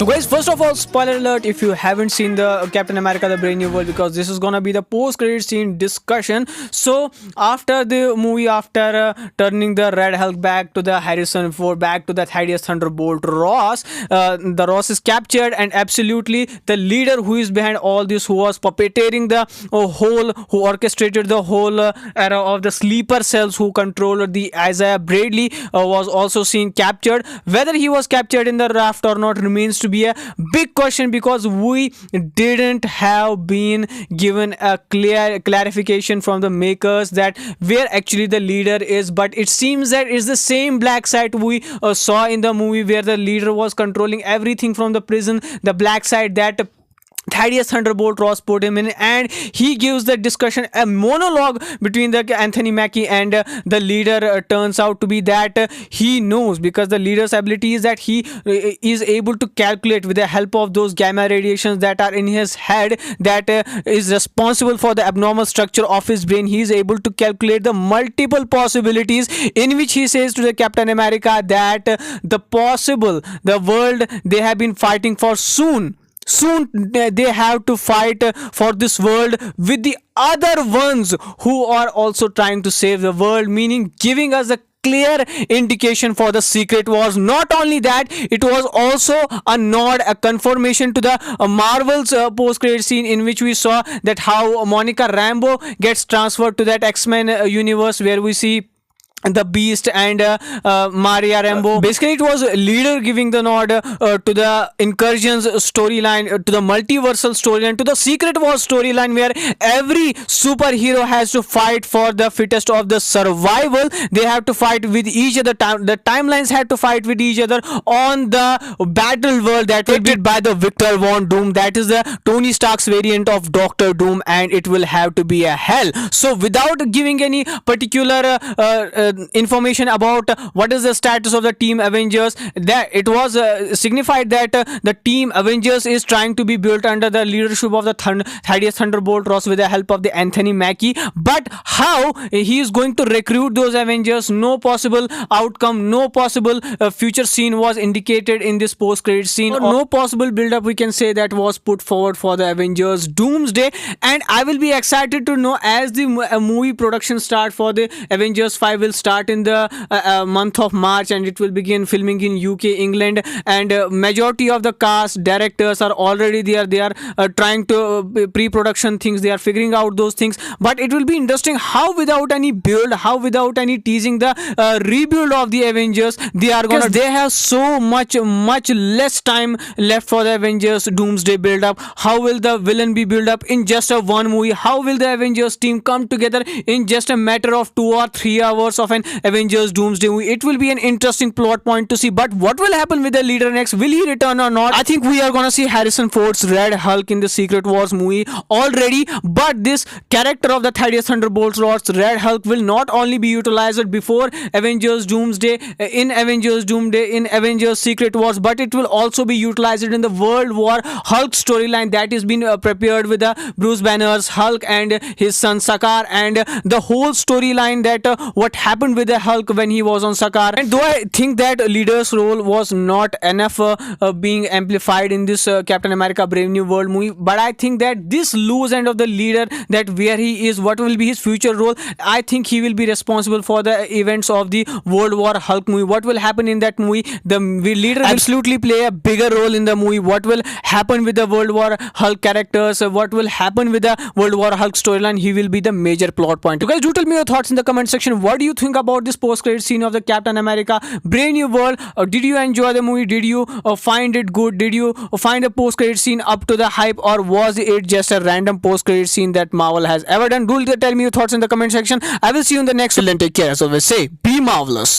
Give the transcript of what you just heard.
So guys, first of all, spoiler alert if you haven't seen the Captain America the Brave New World, because this is gonna be the post-credit scene discussion. So after the movie, after turning the Red Hulk back to the Harrison Ford, back to the Thaddeus Thunderbolt Ross, the Ross is captured, and absolutely the leader who is behind all this, who was puppeteering the who orchestrated the whole era of the sleeper cells, who controlled the Isaiah Bradley, was also seen captured. Whether he was captured in the raft or not remains to be a big question, because we didn't have been given a clear clarification from the makers that where actually the leader is. But it seems that it's the same black site we saw in the movie, where the leader was controlling everything from the prison, the black site that Thaddeus Thunderbolt Ross put him in, and he gives the discussion a monologue between the Anthony Mackie and the leader. Turns out to be that he knows, because the leader's ability is that he is able to calculate with the help of those gamma radiations that are in his head, that is responsible for the abnormal structure of his brain. He is able to calculate the multiple possibilities, in which he says to the Captain America that the world they have been fighting for, soon they have to fight for this world with the other ones who are also trying to save the world, meaning giving us a clear indication for the Secret Wars. Not only that, it was also a nod, a confirmation to the Marvel's post-credit scene, in which we saw that how Monica Rambeau gets transferred to that X-Men universe, where we see the Beast and Maria Rambeau. Basically, it was leader giving the nod to the Incursions storyline, to the multiversal storyline, to the Secret Wars storyline, where every superhero has to fight for the fittest of the survival. They have to fight with each other. The timelines had to fight with each other on the battle world that will be by the Victor Von Doom. That is the Tony Stark's variant of Doctor Doom, and it will have to be a hell. So without giving any particular information about what is the status of the Team Avengers, that it was signified that the Team Avengers is trying to be built under the leadership of the Thaddeus Thunderbolt Ross with the help of the Anthony Mackie. But how he is going to recruit those Avengers, no possible outcome, no possible future scene was indicated in this post-credit scene, or no possible build-up we can say that was put forward for the Avengers Doomsday. And I will be excited to know, as the movie production start for the Avengers 5 will start in the month of March, and it will begin filming in UK, England, and majority of the cast, directors are already there. They are trying to pre-production things, they are figuring out those things. But it will be interesting how without any build, how without any teasing the rebuild of the Avengers, they are gonna, they have so much less time left for the Avengers Doomsday build up. How will the villain be built up in just a one movie? How will the Avengers team come together in just a matter of 2 or 3 hours of an Avengers Doomsday movie? It will be an interesting plot point to see. But what will happen with the leader next? Will he return or not? I think we are gonna see Harrison Ford's Red Hulk in the Secret Wars movie already. But this character of the Thaddeus Thunderbolt Ross, Red Hulk, will not only be utilized before Avengers Doomsday, in Avengers Doomsday, in Avengers Secret Wars, but it will also be utilized in the World War Hulk storyline that is being prepared with Bruce Banner's Hulk and his son Sakaar, and the whole storyline that what happened with the Hulk when he was on Sakaar. And though I think that leader's role was not enough being amplified in this Captain America Brave New World movie, but I think that this loose end of the leader, that where he is, what will be his future role, I think he will be responsible for the events of the World War Hulk movie. What will happen in that movie? The leader will absolutely play a bigger role in the movie. What will happen with the World War Hulk characters? What will happen with the World War Hulk storyline? He will be the major plot point. You guys do tell me your thoughts in the comment section. What do you think about this post-credit scene of the Captain America Brave New World? Did you enjoy the movie? Did you find it good? Did you find the post-credit scene up to the hype, or was it just a random post-credit scene that Marvel has ever done? Do tell me your thoughts in the comment section. I will see you in the next one. Then take care. As always, say, be marvelous.